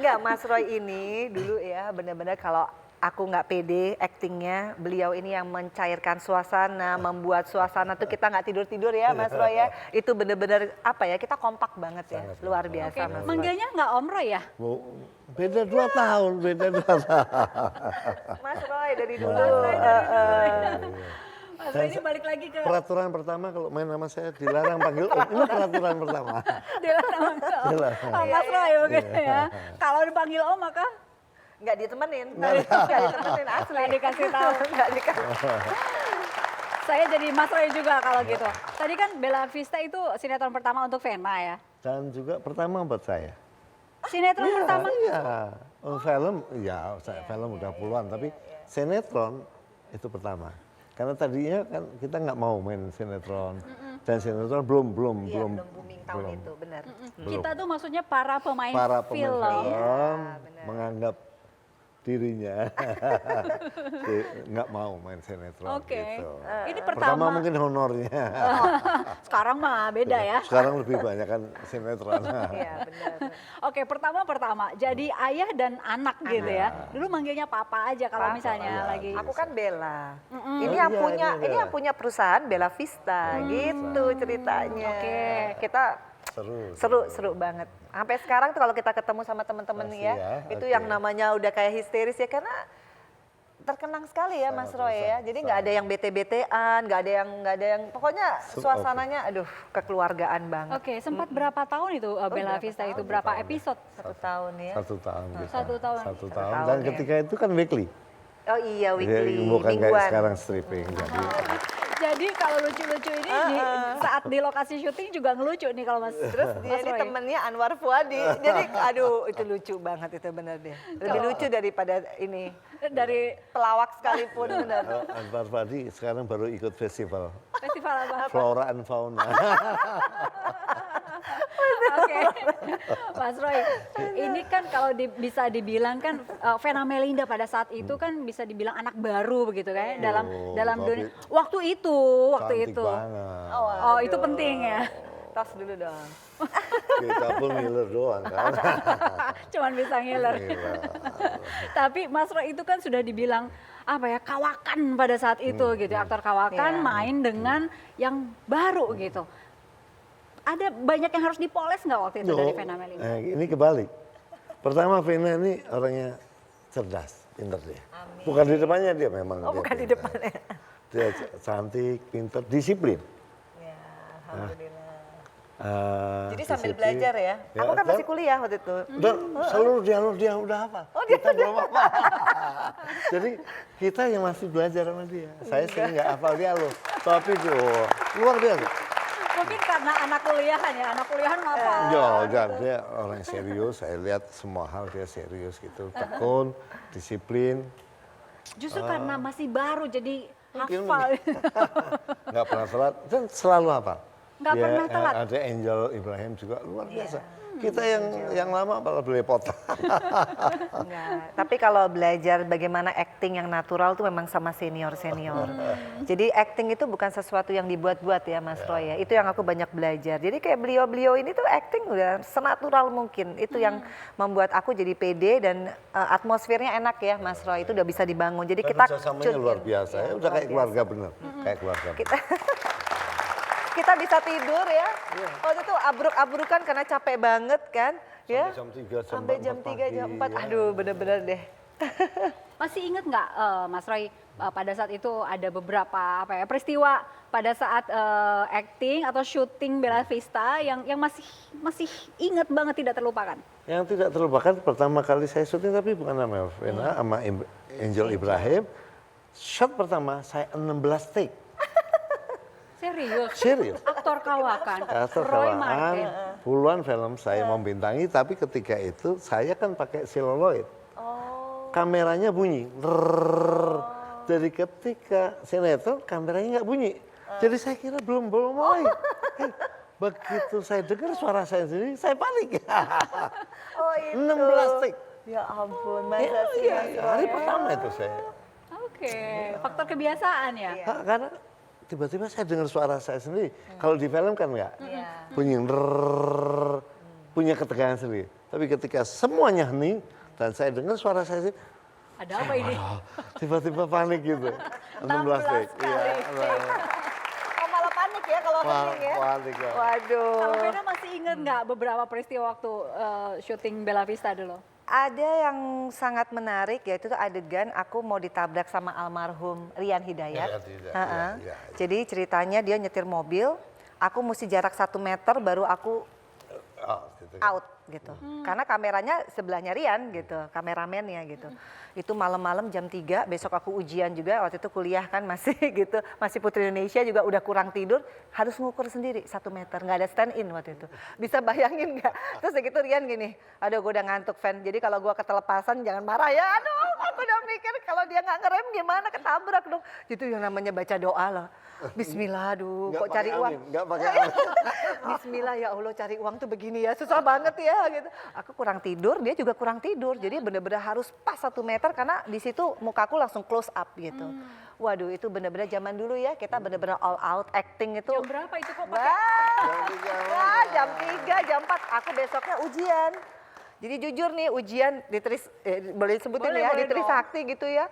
Speaker 2: enggak Mas Roy ini dulu ya benar-benar kalau aku nggak pede aktingnya, beliau ini yang mencairkan suasana, membuat suasana tuh kita nggak tidur-tidur ya Mas Roy ya. Itu benar-benar apa ya, kita kompak banget ya, luar biasa
Speaker 1: Oke,
Speaker 2: Mas Roy.
Speaker 1: manggilnya nggak Om Roy ya?
Speaker 5: Beda 2 tahun, beda 2 tahun.
Speaker 2: Mas Roy dari dulu.
Speaker 1: Mas Roy ini balik lagi ke
Speaker 5: Peraturan pertama kalau main sama saya dilarang panggil Om. Ini peraturan pertama.
Speaker 1: dilarang Om.
Speaker 5: Dilarang.
Speaker 1: Oh, Mas Roy begitu ya. Kalau dipanggil Om maka
Speaker 2: Nggak ditemenin, nggak ditemenin asli.
Speaker 1: nggak dikasih tahu.
Speaker 2: Nggak dikasih.
Speaker 1: Saya jadi Mas Roy juga kalau gitu. Tadi kan Bella Vista itu sinetron pertama untuk Vena ya.
Speaker 5: Dan juga pertama buat saya.
Speaker 1: Sinetron pertama.
Speaker 5: Iya. Oh, film, ya saya film udah puluhan, tapi sinetron itu pertama. Karena tadinya kan kita nggak mau main sinetron. Dan sinetron belum
Speaker 2: Iya, belum booming tahun itu, benar.
Speaker 1: Kita tuh maksudnya para pemain
Speaker 5: para pemain
Speaker 1: film.
Speaker 5: film menganggap dirinya nggak mau main sinetron
Speaker 1: Oke.
Speaker 5: gitu.
Speaker 1: Ini
Speaker 5: Pertama
Speaker 1: pertama.
Speaker 5: mungkin honornya,
Speaker 1: Sekarang mah beda ya.
Speaker 5: sekarang lebih banyak kan sinetron.
Speaker 2: Iya, benar.
Speaker 1: Oke, pertama jadi ayah dan anak gitu ya. Dulu manggilnya papa aja kalau misalnya lagi.
Speaker 2: Aku kan Bella. Ini
Speaker 5: Oh,
Speaker 2: yang
Speaker 5: iya,
Speaker 2: punya,
Speaker 5: iya,
Speaker 2: ini
Speaker 5: Bella.
Speaker 2: yang punya perusahaan Bella Vista, gitu ceritanya.
Speaker 1: Oke.
Speaker 2: Kita seru banget. Sampai sekarang tuh kalau kita ketemu sama teman-teman
Speaker 5: Masih
Speaker 2: ya,
Speaker 5: ya,
Speaker 2: itu
Speaker 5: oke.
Speaker 2: yang namanya udah kayak histeris ya karena terkenang sekali ya Mas Roy ya. Jadi nggak ada yang bete-betean, nggak ada yang pokoknya suasananya aduh kekeluargaan banget.
Speaker 1: Oke, sempat berapa tahun itu Bella
Speaker 2: berapa
Speaker 1: Vista itu?
Speaker 2: tahun?
Speaker 1: Berapa episode?
Speaker 2: 1 tahun ya.
Speaker 5: 1 tahun bisa.
Speaker 1: 1 tahun.
Speaker 5: 1 tahun.
Speaker 2: tahun
Speaker 5: Dan
Speaker 2: ya.
Speaker 5: ketika itu kan weekly.
Speaker 2: Oh iya weekly,
Speaker 5: Bukan kayak
Speaker 2: mingguan.
Speaker 5: sekarang stripping.
Speaker 1: Jadi kalau lucu-lucu ini saat di lokasi syuting juga ngelucu nih kalau Mas.
Speaker 2: Terus dia ini
Speaker 1: Roy.
Speaker 2: temennya Anwar Fuadi. Jadi aduh itu lucu banget itu bener deh. Lebih lucu daripada ini
Speaker 1: Dari
Speaker 2: pelawak sekalipun bener.
Speaker 5: Anwar Fadi sekarang baru ikut festival
Speaker 1: festival apa?
Speaker 5: Flora and Fauna.
Speaker 1: Oke, Mas Roy, ini kan kalau bisa dibilang kan Vena Melinda pada saat itu kan bisa dibilang anak baru begitu kan dalam
Speaker 5: tapi
Speaker 1: dunia. Waktu itu.
Speaker 5: Cantik banget.
Speaker 1: Oh, itu penting ya.
Speaker 2: Tos dulu dong.
Speaker 5: Kita pun ngiler doang kan.
Speaker 1: Cuman bisa ngiler.
Speaker 5: Gila.
Speaker 1: Tapi Mas Roy itu kan sudah dibilang apa ya kawakan pada saat itu gitu, aktor kawakan
Speaker 2: Iya.
Speaker 1: main dengan yang baru gitu. Ada banyak yang harus dipoles nggak waktu itu dari Vena Melinda?
Speaker 5: Ini kebalik. Pertama Vena ini orangnya cerdas, pintar dia. Bukan di depannya dia memang.
Speaker 2: Oh
Speaker 5: dia
Speaker 2: bukan di
Speaker 5: pintar.
Speaker 2: depannya.
Speaker 5: Dia cantik, pintar, disiplin.
Speaker 2: Ya, alhamdulillah. Jadi
Speaker 5: Disiplin.
Speaker 2: sambil belajar ya. Aku kan masih kuliah waktu itu.
Speaker 5: Dan seluruh dialog dia udah hafal. Kita belum hafal. Jadi kita yang masih belajar sama dia. Saya sering nggak hafal dialog. Tapi itu luar biasa.
Speaker 1: Mungkin karena anak kuliahan ya, anak kuliahan ngapa?
Speaker 5: Dan dia orang serius. Saya lihat semua hal dia serius gitu. Tekun, disiplin.
Speaker 1: Justru karena masih baru jadi
Speaker 5: Mungkin.
Speaker 1: hafal.
Speaker 5: Nggak pernah telat dan selalu hafal.
Speaker 1: Nggak
Speaker 5: Dia,
Speaker 1: pernah telat.
Speaker 5: Ada Angel Ibrahim juga luar biasa. Kita yang lama malah belepotan.
Speaker 2: Enggak. Tapi kalau belajar bagaimana acting yang natural tuh memang sama senior-senior. Jadi acting itu bukan sesuatu yang dibuat-buat ya Mas Roy ya. Itu yang aku banyak belajar. Jadi kayak beliau-beliau ini tuh acting udah senatural mungkin. Itu yang membuat aku jadi pede dan atmosfernya enak ya Mas Roy. Itu udah bisa dibangun. Jadi kita
Speaker 5: Kerjasamanya
Speaker 2: tune
Speaker 5: luar
Speaker 2: in.
Speaker 5: biasa ya. Udah kayak keluarga bener. Kayak keluarga.
Speaker 2: Kita bisa tidur ya. Waktu itu abruk-abrukan karena capek banget kan. Ya.
Speaker 5: Sampai jam 3, jam
Speaker 2: Sampai jam
Speaker 5: 4
Speaker 2: 3, jam 4.
Speaker 5: pagi, ya.
Speaker 2: Aduh bener-bener deh.
Speaker 1: Masih ingat nggak Mas Roy pada saat itu ada beberapa peristiwa pada saat acting atau syuting Bella Vista yang masih ingat banget tidak terlupakan?
Speaker 5: Yang tidak terlupakan pertama kali saya syuting tapi bukan sama Vena, sama Angel Ibrahim. Shot pertama saya 16 take.
Speaker 1: Serius?
Speaker 5: Serius.
Speaker 1: Aktor kawakan,
Speaker 5: Aktor
Speaker 1: Roy
Speaker 5: kawakan,
Speaker 1: Martin.
Speaker 5: Puluhan film saya membintangi, tapi ketika itu saya kan pakai celluloid. Kameranya bunyi. Jadi ketika sinetron kameranya nggak bunyi. Jadi saya kira belum mulai. Begitu saya dengar suara saya sendiri, saya panik.
Speaker 2: Oh itu.
Speaker 5: 16 take.
Speaker 2: Ya ampun, masa sih
Speaker 5: Iya,
Speaker 2: Mas Roy?
Speaker 5: hari pertama itu saya.
Speaker 1: Oke, faktor kebiasaan ya.
Speaker 5: Karena tiba-tiba saya dengar suara saya sendiri. Kalau di film kan enggak.
Speaker 2: Iya.
Speaker 5: Bunyi punya ketegangan sendiri. Tapi ketika semuanya hening dan saya dengar suara saya sendiri,
Speaker 1: Ada apa ini?
Speaker 5: tiba-tiba panik gitu. 16 take.
Speaker 1: kali.
Speaker 2: Oh malah panik ya kalau hening ya?
Speaker 5: Panik ya.
Speaker 2: Waduh.
Speaker 1: Kalau Vena masih ingat nggak beberapa peristiwa waktu syuting Bella Vista dulu?
Speaker 2: Ada yang sangat menarik, yaitu tuh adegan aku mau ditabrak sama almarhum Rian Hidayat.
Speaker 5: Rian Hidayat,
Speaker 2: Heeh.
Speaker 5: iya.
Speaker 2: Jadi ceritanya dia nyetir mobil, aku mesti jarak 1 meter baru aku
Speaker 5: Oh, gitu.
Speaker 2: out gitu. Karena kameranya sebelahnya Rian gitu, kameramennya gitu. Itu malam-malam jam 3, besok aku ujian juga, waktu itu kuliah kan masih gitu, masih Putri Indonesia juga udah kurang tidur, harus ngukur sendiri 1 meter, nggak ada stand in waktu itu. Bisa bayangin nggak? Terus gitu Rian gini, aduh gue udah ngantuk fan, jadi kalau gue ketelepasan jangan marah ya, aduh aku udah mikir kalau dia nggak ngerem gimana ketabrak dong. Itu yang namanya baca doa lah. Bismillah, aduh
Speaker 5: Nggak
Speaker 2: kok cari
Speaker 5: pakai
Speaker 2: uang.
Speaker 5: angin, nggak pakai angin.
Speaker 2: Bismillah ya Allah cari uang tuh begini ya, susah banget ya gitu. Aku kurang tidur, dia juga kurang tidur. Jadi bener-bener harus pas 1 meter karena di situ mukaku langsung close up gitu. Waduh itu bener-bener zaman dulu ya, kita bener-bener all out acting itu.
Speaker 1: Jam berapa itu kok pakai?
Speaker 2: Wah, jam 3, jam 4 aku besoknya ujian. Jadi jujur nih ujian di boleh disebutin
Speaker 1: Boleh,
Speaker 2: ya, di
Speaker 1: boleh dong.
Speaker 2: Trisakti gitu ya.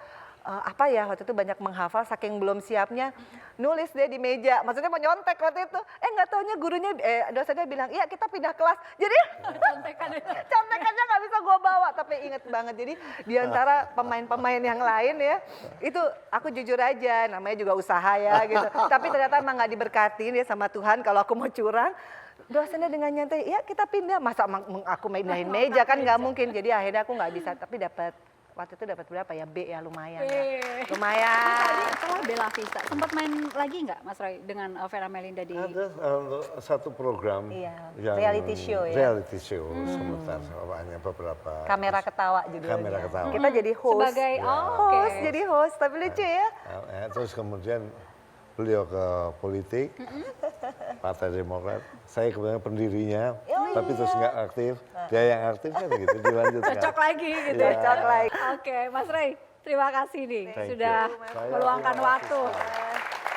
Speaker 2: Apa ya waktu itu banyak menghafal saking belum siapnya nulis deh di meja, maksudnya mau nyontek waktu itu nggak taunya gurunya dosennya bilang iya kita pindah kelas, jadi
Speaker 1: Contekan ya.
Speaker 2: contekannya nggak bisa gue bawa, tapi inget banget. Jadi diantara pemain-pemain yang lain ya itu aku jujur aja namanya juga usaha ya gitu, tapi ternyata emang nggak diberkatin ya sama Tuhan kalau aku mau curang. Dosennya dengan nyantai, ya kita pindah, masa aku pindahin meja kan nggak mungkin, jadi akhirnya aku nggak bisa, tapi waktu itu dapat berapa ya, B ya lumayan lah. Lumayan.
Speaker 1: Tadi setelah Bella Vista, sempat main lagi nggak Mas Roy dengan Vera Melinda di...
Speaker 5: Ada satu program
Speaker 2: Iya,
Speaker 5: yang
Speaker 2: reality show ya.
Speaker 5: Reality show sebentar, hanya beberapa
Speaker 2: Kamera ketawa judulnya.
Speaker 5: Kamera ketawa.
Speaker 2: Kita jadi host.
Speaker 1: Sebagai, oke.
Speaker 2: Host, jadi host, tapi lucu ya.
Speaker 5: Terus kemudian beliau ke politik, Partai Demokrat. Saya kebetulan pendirinya, tapi terus nggak aktif. Dia yang aktif kan gitu, dilanjutkan.
Speaker 1: Cocok lagi gitu.
Speaker 5: Iya.
Speaker 2: Cocok lagi.
Speaker 1: Oke, Mas Roy, terima kasih nih
Speaker 5: Thank
Speaker 1: sudah
Speaker 5: you. Saya
Speaker 1: meluangkan
Speaker 5: terima
Speaker 1: waktu.
Speaker 5: kasih.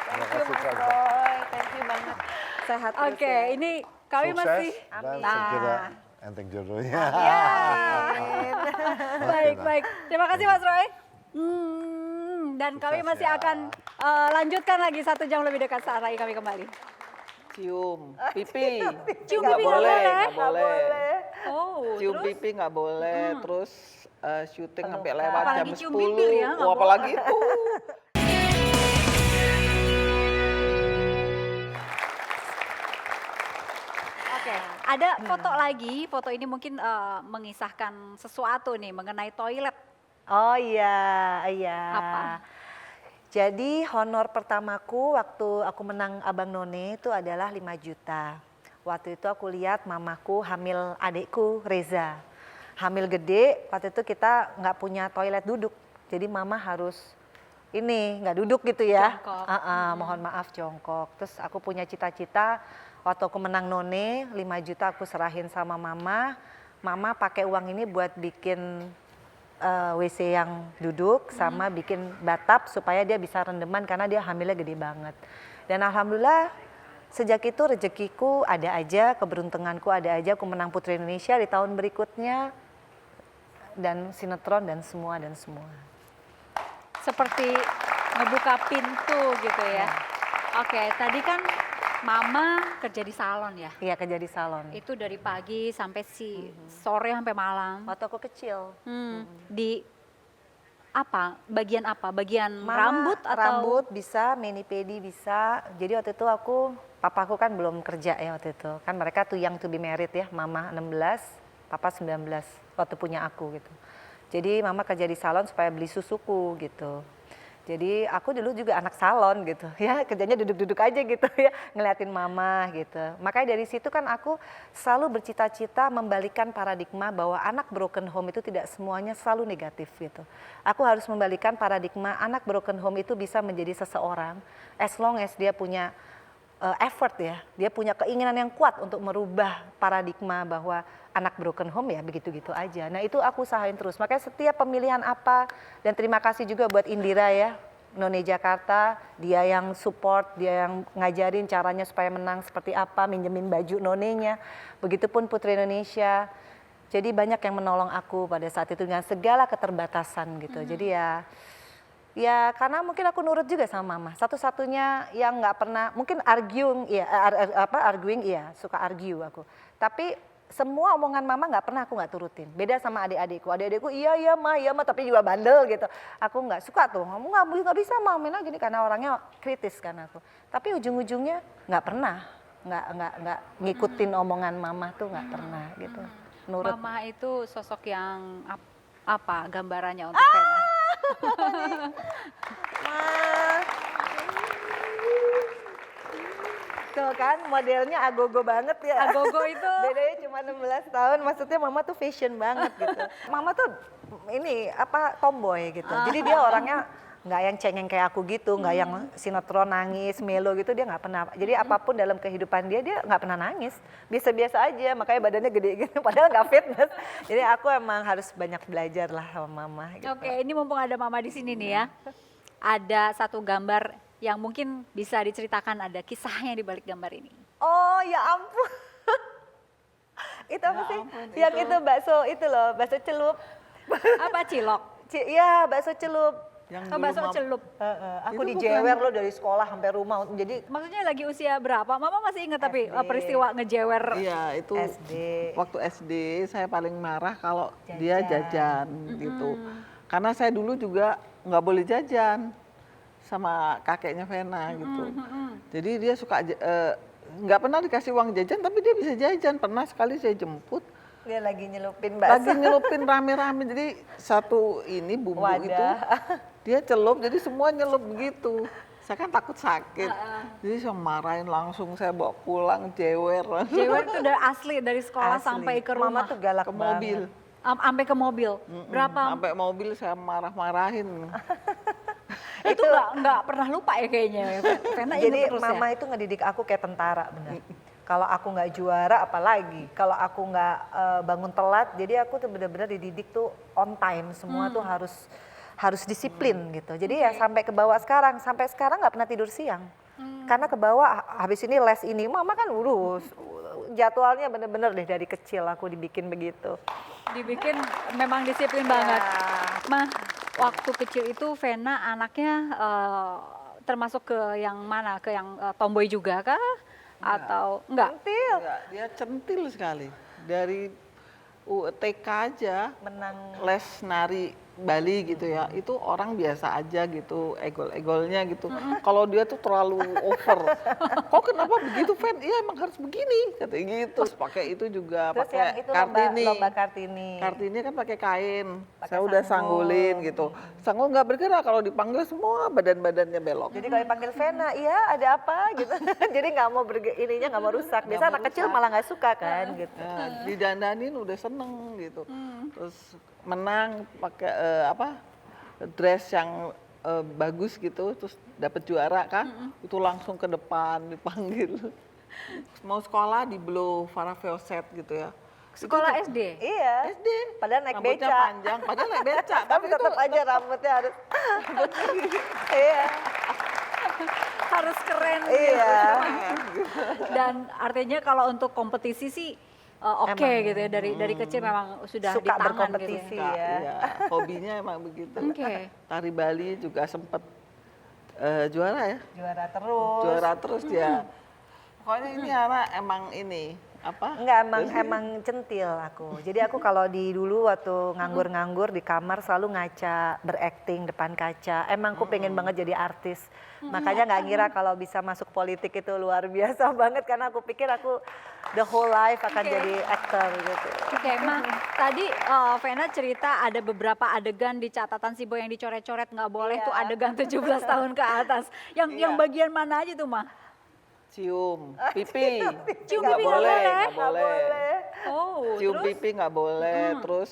Speaker 2: Thank you
Speaker 5: kasih,
Speaker 2: Mas
Speaker 5: Kak.
Speaker 2: Roy, thank you banget. Sehat terus
Speaker 1: Oke,
Speaker 2: ya.
Speaker 1: ini kami
Speaker 5: Sukses
Speaker 1: masih...
Speaker 5: dan
Speaker 1: Nah.
Speaker 5: segera enteng jodohnya.
Speaker 1: Ya,
Speaker 2: Amin.
Speaker 1: baik, baik. Terima kasih Mas Roy. Dan kami
Speaker 5: Sukses
Speaker 1: masih
Speaker 5: ya.
Speaker 1: akan lanjutkan lagi 1 jam lebih dekat saat lagi kami kembali.
Speaker 6: Cium pipi.
Speaker 1: Cium
Speaker 6: Nggak
Speaker 1: pipi nggak boleh?
Speaker 6: nggak boleh.
Speaker 1: Oh,
Speaker 6: Cium
Speaker 1: terus?
Speaker 6: pipi nggak boleh, terus syuting sampai lewat
Speaker 1: Apalagi
Speaker 6: jam
Speaker 1: cium
Speaker 6: 10.
Speaker 1: bibir ya, nggak
Speaker 6: Wah, apalagi itu.
Speaker 1: Oke, ada foto lagi. Foto ini mungkin mengisahkan sesuatu nih mengenai toilet.
Speaker 2: Oh iya, iya.
Speaker 1: Apa?
Speaker 2: Jadi honor pertamaku waktu aku menang Abang None itu adalah 5 juta. Waktu itu aku lihat mamaku hamil adikku Reza. Hamil gede, waktu itu kita nggak punya toilet duduk. Jadi mama harus nggak duduk gitu ya.
Speaker 1: Jongkok.
Speaker 2: Mohon maaf jongkok. Terus aku punya cita-cita waktu aku menang None 5 juta aku serahin sama mama. Mama pakai uang ini buat bikin WC yang duduk sama bikin batap supaya dia bisa rendeman karena dia hamilnya gede banget. Dan alhamdulillah sejak itu rezekiku ada aja, keberuntunganku ada aja, aku menang Putri Indonesia di tahun berikutnya dan sinetron dan semua.
Speaker 1: Seperti ngebuka pintu gitu ya. Oke, tadi kan Mama kerja di salon ya.
Speaker 2: Iya kerja di salon.
Speaker 1: Itu dari pagi sampai sore sampai malam.
Speaker 2: Waktu aku kecil.
Speaker 1: Di apa? Bagian apa? Bagian
Speaker 2: Mama,
Speaker 1: rambut atau
Speaker 2: rambut bisa, mani pedi bisa. Jadi waktu itu papaku kan belum kerja ya waktu itu. Kan mereka tuh young to be married ya. Mama 16, papa 19 waktu punya aku gitu. Jadi mama kerja di salon supaya beli susuku gitu. Jadi aku dulu juga anak salon gitu ya, kerjanya duduk-duduk aja gitu ya, ngeliatin mama gitu. Makanya dari situ kan aku selalu bercita-cita membalikan paradigma bahwa anak broken home itu tidak semuanya selalu negatif gitu. Aku harus membalikan paradigma anak broken home itu bisa menjadi seseorang as long as dia punya effort ya, dia punya keinginan yang kuat untuk merubah paradigma bahwa anak broken home ya begitu-gitu aja. Nah itu aku usahain terus, makanya setiap pemilihan apa, dan terima kasih juga buat Indira ya, None Jakarta, dia yang support, dia yang ngajarin caranya supaya menang seperti apa, minjemin baju nonenya, begitupun Putri Indonesia. Jadi banyak yang menolong aku pada saat itu dengan segala keterbatasan gitu. Jadi ya karena mungkin aku nurut juga sama mama. Satu-satunya yang nggak pernah, mungkin arguing iya, suka argue aku. Tapi semua omongan mama aku nggak turutin. Beda sama adik-adikku. Adik-adikku iya ma, tapi juga bandel gitu. Aku nggak suka tuh, kamu nggak bisa ma, Mena gini, karena orangnya kritis kan aku. Tapi ujung-ujungnya nggak pernah, nggak ngikutin omongan mama tuh nggak pernah gitu. Nurut.
Speaker 1: Mama itu sosok yang apa gambarannya untuk Vena?
Speaker 2: Tuh kan modelnya agogo banget ya.
Speaker 1: Agogo itu
Speaker 2: Bedanya cuma 16 tahun, maksudnya mama tuh fashion banget gitu. Mama tuh ini tomboy gitu. Jadi dia orangnya nggak yang cengeng kayak aku gitu, nggak yang sinetron nangis, melo gitu, dia nggak pernah. Jadi apapun dalam kehidupan dia nggak pernah nangis. Biasa-biasa aja, makanya badannya gede gitu, padahal nggak fitness. Jadi aku emang harus banyak belajar lah sama mama gitu.
Speaker 1: Oke, ini mumpung ada mama di sini nih ya. Ada satu gambar yang mungkin bisa diceritakan, ada kisahnya di balik gambar ini.
Speaker 2: Oh ya ampun. Itu apa sih? Yang itu bakso itu loh, bakso celup.
Speaker 1: Apa cilok?
Speaker 2: Iya, bakso celup.
Speaker 6: Yang
Speaker 1: Oh,
Speaker 6: dulu
Speaker 1: bakso celup.
Speaker 2: Aku
Speaker 6: Itu
Speaker 2: dijewer loh dari sekolah sampai rumah. Jadi
Speaker 1: Maksudnya lagi usia berapa? Mama masih ingat tapi
Speaker 2: SD.
Speaker 1: peristiwa ngejewer.
Speaker 6: Iya, itu
Speaker 2: SD.
Speaker 6: waktu SD saya paling marah kalau dia jajan gitu. Karena saya dulu juga nggak boleh jajan sama kakeknya Vena gitu. Jadi dia suka nggak pernah dikasih uang jajan, tapi dia bisa jajan. Pernah sekali saya jemput,
Speaker 2: Dia lagi nyelupin bakso.
Speaker 6: lagi nyelupin rame-rame. Jadi satu ini bumbu
Speaker 2: Wadah.
Speaker 6: itu dia celup, jadi semua nyelup begitu. Saya kan takut sakit, jadi saya marahin langsung, saya bawa pulang jewer.
Speaker 1: Jewer itu dari asli dari sekolah
Speaker 2: Asli.
Speaker 1: sampai ke rumah.
Speaker 2: Mama tuh galak
Speaker 6: Ke mobil.
Speaker 1: Sampai ke mobil. Berapa?
Speaker 6: Sampai mobil saya marah-marahin.
Speaker 1: Itu nggak pernah lupa ya kayaknya. Vena ingat
Speaker 2: Jadi
Speaker 1: terus
Speaker 2: mama
Speaker 1: ya.
Speaker 2: itu ngedidik aku kayak tentara bener. Kalau aku nggak juara apalagi, kalau aku nggak bangun telat, jadi aku tuh bener-bener dididik tuh on time, semua tuh harus disiplin gitu. Jadi ya sampai ke bawah sampai sekarang nggak pernah tidur siang. Karena ke bawah habis ini les ini, mama kan urus jadwalnya bener-bener deh dari kecil aku dibikin begitu.
Speaker 1: Dibikin memang disiplin banget. Mah, waktu kecil itu Vena anaknya termasuk ke yang mana? Ke yang tomboy juga kah? Atau enggak?
Speaker 6: Enggak, dia centil sekali. Dari TK aja
Speaker 2: Menang.
Speaker 6: les nari Bali gitu ya, itu orang biasa aja gitu, egol-egolnya gitu. Kalau dia tuh terlalu over. Kok kenapa begitu, Fen? Iya emang harus begini, katanya gitu. Terus pakai itu juga,
Speaker 2: Terus yang
Speaker 6: pakai
Speaker 2: itu
Speaker 6: kartini.
Speaker 2: lomba kartini.
Speaker 6: Kartini kan pakai kain,
Speaker 2: Pakai
Speaker 6: saya udah
Speaker 2: sanggul.
Speaker 6: sanggulin gitu. Sanggul nggak bergerak, kalau dipanggil semua badan-badannya belok.
Speaker 2: Jadi kalau dipanggil Vena, iya ada apa gitu. Jadi nggak mau ininya nggak mau rusak. Biasa anak kecil malah nggak suka kan gitu.
Speaker 6: Nah, didandanin udah seneng gitu. Terus menang pakai dress yang bagus gitu, terus dapat juara kan, itu langsung ke depan dipanggil. Mau sekolah di Blow Farah Fawcett gitu ya.
Speaker 1: Sekolah SD?
Speaker 2: Iya.
Speaker 6: SD.
Speaker 2: Padahal naik
Speaker 6: Rambutnya
Speaker 2: beca.
Speaker 6: panjang, padahal naik beca.
Speaker 2: Tapi tetap aja rambutnya harus. Iya.
Speaker 1: Harus keren.
Speaker 2: Iya.
Speaker 1: Dan artinya kalau untuk kompetisi sih oke
Speaker 2: Emang.
Speaker 1: gitu ya, dari kecil memang sudah
Speaker 2: Suka
Speaker 1: di tangan
Speaker 2: berkompetisi.
Speaker 1: gitu.
Speaker 2: Iya.
Speaker 6: Iya, hobinya emang begitu.
Speaker 1: Oke.
Speaker 6: Tari Bali juga sempet juara ya.
Speaker 2: Juara terus.
Speaker 6: Juara terus dia. Pokoknya ini anak emang ini Apa?
Speaker 2: Enggak, emang centil aku. Jadi aku kalau dulu waktu nganggur-nganggur di kamar selalu ngaca, berakting depan kaca. Emang aku pengen banget jadi artis. Makanya nggak ngira kalau bisa masuk politik itu luar biasa banget karena aku pikir aku the whole life akan jadi aktor gitu.
Speaker 1: Oke, Ma. Tadi Vena cerita ada beberapa adegan di catatan si Boy yang dicoret-coret nggak boleh tuh adegan 17 tahun ke atas. Yang bagian mana aja tuh, Ma?
Speaker 6: Cium pipi,
Speaker 1: Cium
Speaker 6: nggak
Speaker 1: pipi nggak
Speaker 6: boleh,
Speaker 1: boleh?
Speaker 6: nggak boleh.
Speaker 1: Oh,
Speaker 6: Cium
Speaker 1: terus?
Speaker 6: pipi nggak boleh, terus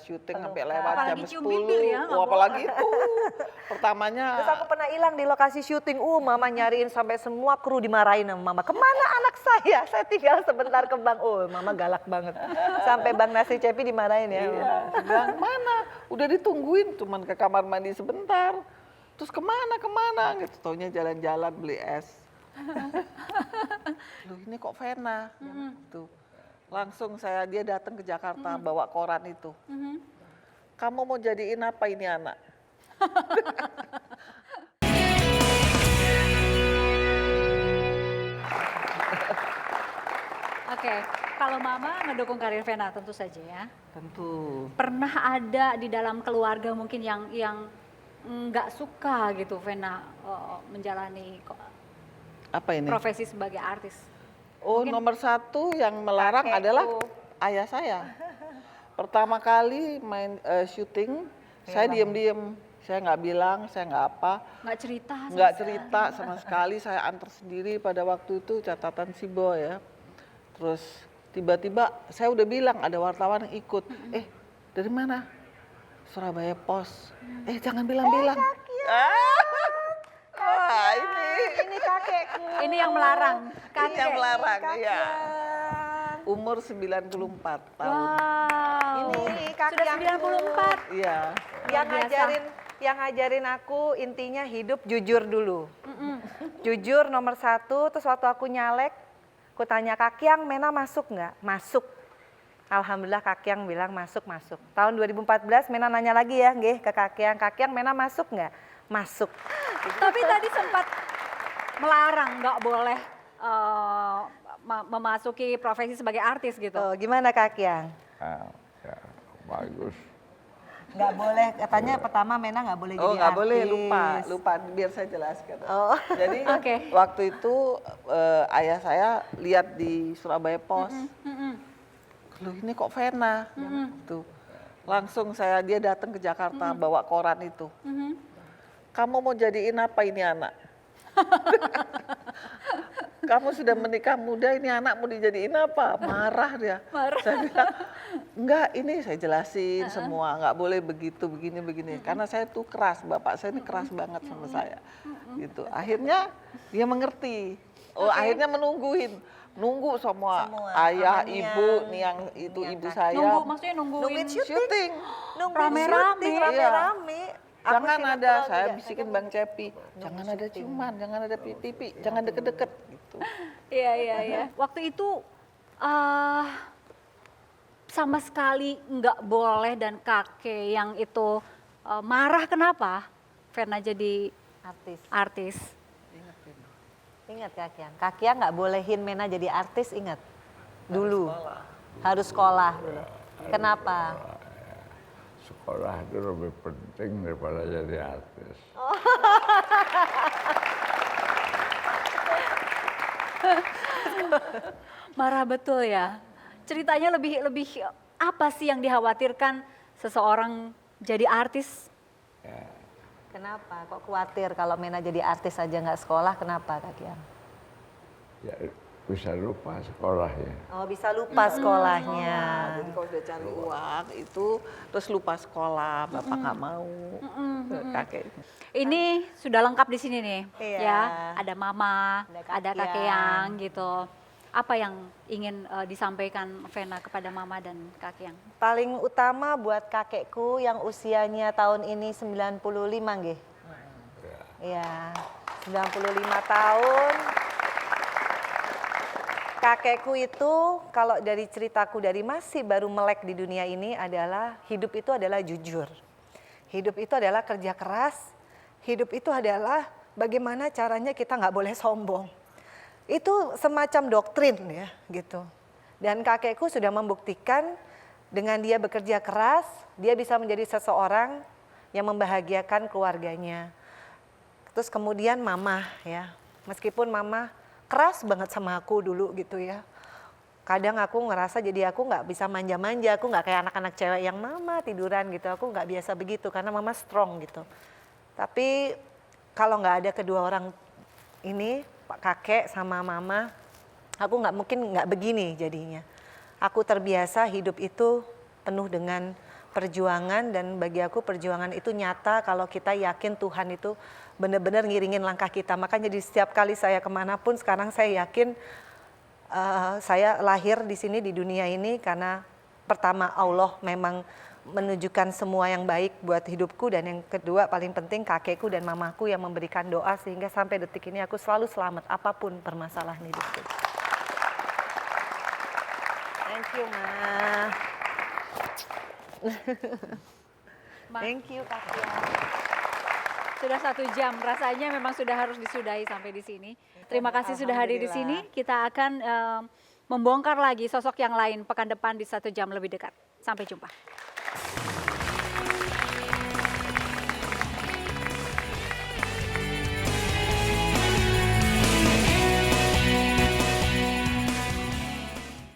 Speaker 6: syuting sampai lewat jam
Speaker 1: Apalagi
Speaker 6: 10.
Speaker 1: cium bibir ya, nggak
Speaker 6: Apalagi itu pertamanya.
Speaker 2: Terus aku pernah hilang di lokasi syuting, mama nyariin sampai semua kru dimarahin sama mama. Kemana anak saya? Saya tinggal sebentar ke Bang. Mama galak banget. Sampai Bang Nasi Cepi dimarahin ya.
Speaker 6: Iya, saya bilang mana? Udah ditungguin, cuman ke kamar mandi sebentar. Terus kemana gitu, taunya jalan-jalan beli es. Loh ini kok Vena? Tuh. Langsung dia datang ke Jakarta bawa koran itu. Kamu mau jadiin apa ini anak?
Speaker 1: Oke, kalau Mama ngedukung karir Vena tentu saja ya.
Speaker 6: Tentu.
Speaker 1: Pernah ada di dalam keluarga mungkin yang nggak suka gitu Vena menjalani
Speaker 6: Apa ini?
Speaker 1: profesi sebagai artis?
Speaker 6: Oh, nomor satu yang melarang
Speaker 2: Kakekku.
Speaker 6: adalah ayah saya. Pertama kali main syuting, saya diem-diem. Saya nggak bilang, saya nggak apa.
Speaker 1: Nggak cerita? sama
Speaker 6: Nggak
Speaker 1: sekali?
Speaker 6: cerita sama sekali, saya antar sendiri pada waktu itu catatan si Boy ya. Terus tiba-tiba saya udah bilang ada wartawan yang ikut. Dari mana? Surabaya Pos. Jangan bilang-bilang.
Speaker 2: Ini kakekku.
Speaker 1: Ini yang melarang.
Speaker 6: Ini yang melarang, iya.
Speaker 2: Kakek.
Speaker 6: Umur 94 tahun.
Speaker 1: Wow.
Speaker 2: Ini kakek
Speaker 1: Sudah 94.
Speaker 6: Iya.
Speaker 2: Yang ngajarin aku intinya hidup jujur dulu. Jujur nomor satu, terus waktu aku nyalek, aku tanya Kakyang, Mena masuk nggak? Masuk. Alhamdulillah Kakyang bilang masuk. Tahun 2014 Mena nanya lagi ya, nggih ke Kakyang, Mena masuk nggak? Masuk.
Speaker 1: Tapi tadi sempat melarang nggak boleh memasuki profesi sebagai artis gitu.
Speaker 2: Gimana Kakyang?
Speaker 5: Ya, bagus.
Speaker 2: Nggak boleh, katanya pertama Mena nggak boleh jadi
Speaker 6: Oh nggak boleh,
Speaker 2: artis.
Speaker 6: lupa, biar saya jelaskan.
Speaker 2: Oh.
Speaker 6: Jadi
Speaker 1: Oke.
Speaker 6: waktu itu ayah saya lihat di Surabaya Pos. Loh ini kok Vena? Tuh. Langsung dia datang ke Jakarta bawa koran itu. Kamu mau jadiin apa ini anak? Kamu sudah menikah muda, ini anak mau dijadiin apa? Marah dia. Saya bilang, enggak, ini saya jelasin semua, nggak boleh begitu, begini. Karena saya tuh keras, bapak saya ini keras banget sama saya. Gitu. Akhirnya dia mengerti. Akhirnya nunggu semua ayah,
Speaker 2: amannya.
Speaker 6: ibu, nih yang itu ibu saya.
Speaker 1: Maksudnya nungguin
Speaker 2: Nungguin
Speaker 6: syuting.
Speaker 1: Rame-rame.
Speaker 2: Rame-rame. Aku
Speaker 6: Jangan
Speaker 2: sinetron
Speaker 6: ada,
Speaker 2: juga.
Speaker 6: saya bisikin Bang Cepi, jangan ada ciuman, jangan ada pipi, jangan deket-deket gitu.
Speaker 1: Iya. Waktu itu sama sekali nggak boleh dan kakek yang itu marah kenapa? Vena jadi artis.
Speaker 2: Ingat Kakyang nggak bolehin Mena jadi artis, ingat? Dulu. Harus sekolah dulu. Kenapa?
Speaker 5: Sekolah itu lebih penting daripada jadi artis.
Speaker 1: Marah betul ya. Ceritanya lebih apa sih yang dikhawatirkan seseorang jadi artis?
Speaker 2: Kenapa? Kok khawatir kalau Mena jadi artis aja nggak sekolah? Kenapa Kakyang?
Speaker 5: Ya bisa lupa sekolahnya.
Speaker 2: Oh bisa lupa sekolahnya.
Speaker 6: Jadi kalau udah cari uang itu terus lupa sekolah, bapak nggak mau, kakek.
Speaker 1: Ini sudah lengkap di sini nih,
Speaker 2: Iya.
Speaker 1: ya. Ada mama,
Speaker 2: Ada
Speaker 1: ada kakeyang gitu. Apa yang ingin disampaikan Vena kepada mama dan kakeyang?
Speaker 2: Paling utama buat kakekku yang usianya tahun ini 95 nggih. Iya, 95 tahun. Kakekku itu kalau dari ceritaku dari masih baru melek di dunia ini adalah hidup itu adalah jujur. Hidup itu adalah kerja keras. Hidup itu adalah bagaimana caranya kita nggak boleh sombong. Itu semacam doktrin ya gitu. Dan kakekku sudah membuktikan dengan dia bekerja keras, dia bisa menjadi seseorang yang membahagiakan keluarganya. Terus kemudian mama ya, meskipun mama keras banget sama aku dulu gitu ya. Kadang aku ngerasa jadi aku nggak bisa manja-manja, aku nggak kayak anak-anak cewek yang mama tiduran gitu, aku nggak biasa begitu karena mama strong gitu. Tapi kalau nggak ada kedua orang ini, Pak kakek sama mama, aku nggak mungkin nggak begini jadinya. Aku terbiasa hidup itu penuh dengan perjuangan dan bagi aku perjuangan itu nyata kalau kita yakin Tuhan itu benar-benar ngiringin langkah kita. Makanya di setiap kali saya kemanapun sekarang saya yakin saya lahir di sini di dunia ini karena pertama Allah memang menunjukkan semua yang baik buat hidupku dan yang kedua paling penting kakekku dan mamaku yang memberikan doa sehingga sampai detik ini aku selalu selamat apapun permasalahan hidupku. Thank you, Ma. Thank you, Kak Tia.
Speaker 1: Sudah 1 jam, rasanya memang sudah harus disudahi sampai di sini. Terima kasih sudah hadir di sini. Kita akan membongkar lagi sosok yang lain pekan depan di 1 jam lebih dekat. Sampai jumpa.